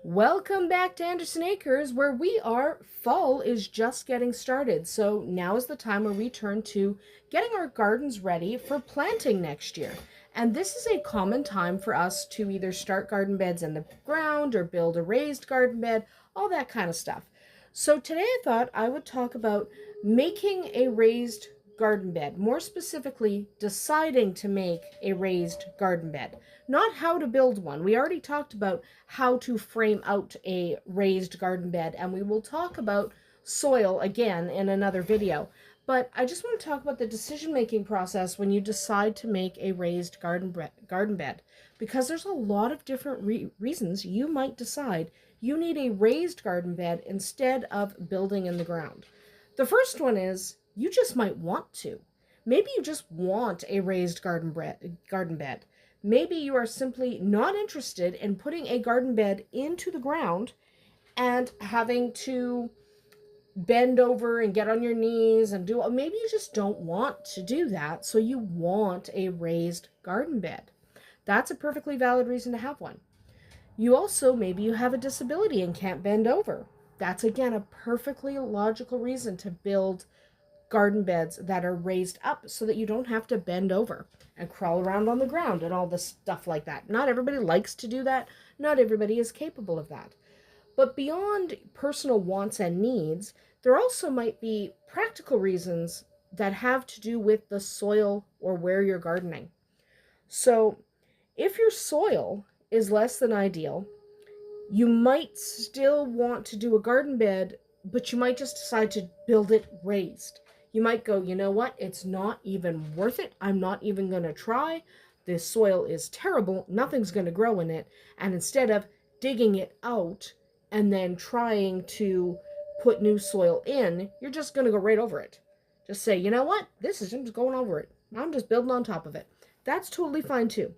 Welcome back to Andersen Acres, where fall is just getting started. So now is the time where we turn to getting our gardens ready for planting next year. And this is a common time for us to either start garden beds in the ground or build a raised garden bed, all that kind of stuff. So today I thought I would talk about making a raised garden bed, more specifically deciding to make a raised garden bed, not how to build one. We already talked about how to frame out a raised garden bed, and we will talk about soil again in another video. But I just want to talk about the decision-making process when you decide to make a raised garden bed, because there's a lot of different reasons you might decide you need a raised garden bed instead of building in the ground. The first one is you just might want to. Maybe you just want a raised garden bed. Maybe you are simply not interested in putting a garden bed into the ground and having to bend over and get on your knees and do. Maybe you just don't want to do that, so you want a raised garden bed. That's a perfectly valid reason to have one. Maybe you have a disability and can't bend over. That's again a perfectly logical reason to build garden beds that are raised up so that you don't have to bend over and crawl around on the ground and all this stuff like that. Not everybody likes to do that. Not everybody is capable of that. But beyond personal wants and needs, there also might be practical reasons that have to do with the soil or where you're gardening. So if your soil is less than ideal, you might still want to do a garden bed, but you might just decide to build it raised. You might go, you know what? It's not even worth it. I'm not even going to try. This soil is terrible. Nothing's going to grow in it. And instead of digging it out and then trying to put new soil in, you're just going to go right over it. Just say, you know what? I'm just going over it. I'm just building on top of it. That's totally fine too.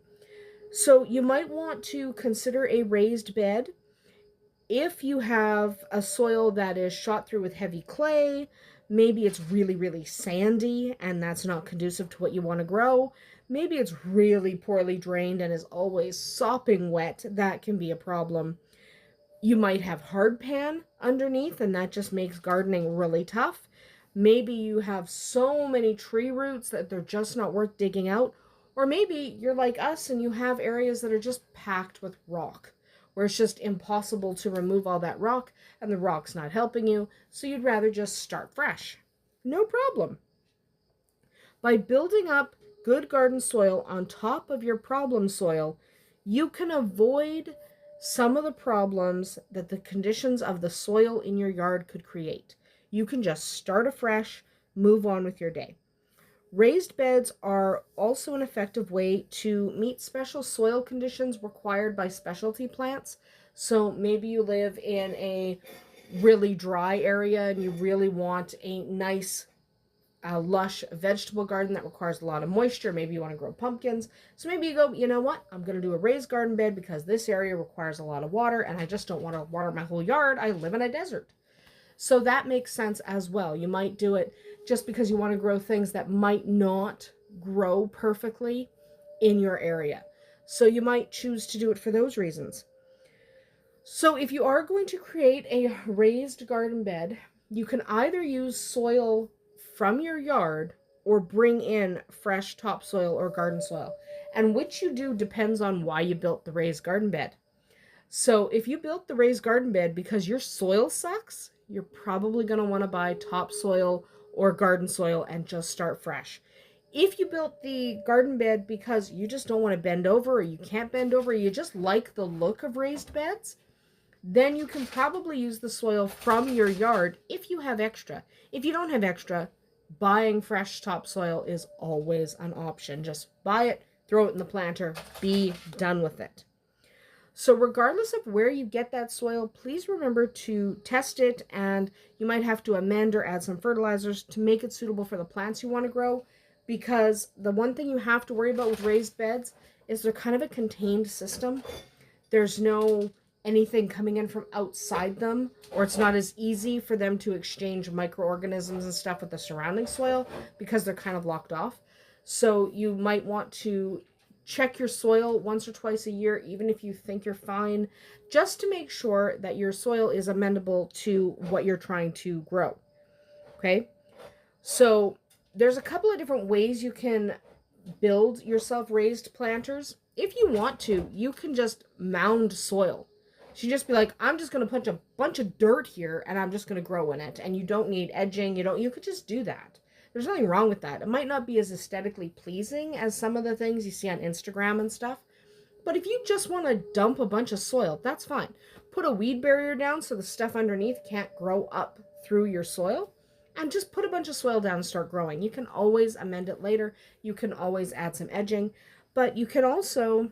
So you might want to consider a raised bed if you have a soil that is shot through with heavy clay. Maybe it's really, really sandy and that's not conducive to what you want to grow. Maybe it's really poorly drained and is always sopping wet. That can be a problem. You might have hard pan underneath and that just makes gardening really tough. Maybe you have so many tree roots that they're just not worth digging out. Or maybe you're like us and you have areas that are just packed with rock, where it's just impossible to remove all that rock and the rock's not helping you, so you'd rather just start fresh. No problem. By building up good garden soil on top of your problem soil, you can avoid some of the problems that the conditions of the soil in your yard could create. You can just start afresh, move on with your day. Raised beds are also an effective way to meet special soil conditions required by specialty plants. So maybe you live in a really dry area and you really want a nice, lush vegetable garden that requires a lot of moisture. Maybe you want to grow pumpkins. So maybe you go, you know what? I'm going to do a raised garden bed because this area requires a lot of water and I just don't want to water my whole yard. I live in a desert. So that makes sense as well. You might do it just because you want to grow things that might not grow perfectly in your area. So you might choose to do it for those reasons. So if you are going to create a raised garden bed, you can either use soil from your yard or bring in fresh topsoil or garden soil. And which you do depends on why you built the raised garden bed. So if you built the raised garden bed because your soil sucks, you're probably going to want to buy topsoil or garden soil and just start fresh. If you built the garden bed because you just don't want to bend over or you can't bend over, you just like the look of raised beds, then you can probably use the soil from your yard if you have extra. If you don't have extra, buying fresh topsoil is always an option. Just buy it, throw it in the planter, be done with it. So regardless of where you get that soil, please remember to test it, and you might have to amend or add some fertilizers to make it suitable for the plants you want to grow, because the one thing you have to worry about with raised beds is they're kind of a contained system. There's no anything coming in from outside them, or it's not as easy for them to exchange microorganisms and stuff with the surrounding soil because they're kind of locked off. So you might want to check your soil once or twice a year, even if you think you're fine, just to make sure that your soil is amendable to what you're trying to grow. Okay? So there's a couple of different ways you can build yourself raised planters. If you want to, you can just mound soil. So you just be like, I'm just going to put a bunch of dirt here and I'm just going to grow in it. And you don't need edging. You could just do that. There's nothing wrong with that. It might not be as aesthetically pleasing as some of the things you see on Instagram and stuff. But if you just want to dump a bunch of soil, that's fine. Put a weed barrier down so the stuff underneath can't grow up through your soil. And just put a bunch of soil down and start growing. You can always amend it later. You can always add some edging. But you can also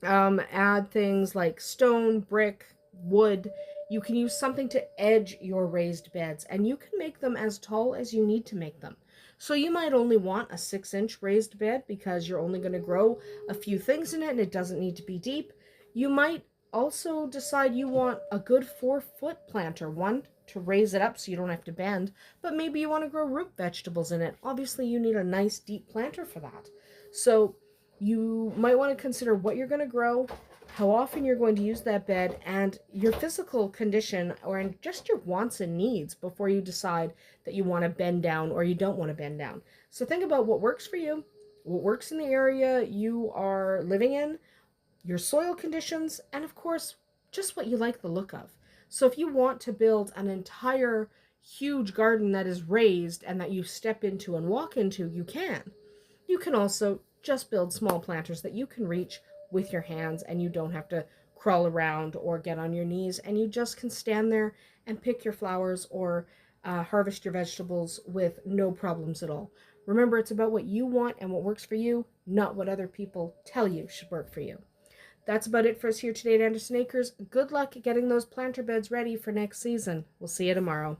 add things like stone, brick, wood. You can use something to edge your raised beds. And you can make them as tall as you need to make them. So you might only want a 6-inch raised bed because you're only going to grow a few things in it and it doesn't need to be deep. You might also decide you want a good 4-foot planter, one to raise it up so you don't have to bend, but maybe you want to grow root vegetables in it. Obviously, you need a nice deep planter for that. So you might want to consider what you're going to grow, how often you're going to use that bed, and your physical condition or just your wants and needs before you decide that you want to bend down or you don't want to bend down. So think about what works for you, what works in the area you are living in, your soil conditions, and of course, just what you like the look of. So if you want to build an entire huge garden that is raised and that you step into and walk into, you can. You can also just build small planters that you can reach with your hands and you don't have to crawl around or get on your knees, and you just can stand there and pick your flowers or harvest your vegetables with no problems at all. Remember, it's about what you want and what works for you, not what other people tell you should work for you. That's about it for us here today at Andersen Acres. Good luck getting those planter beds ready for next season. We'll see you tomorrow.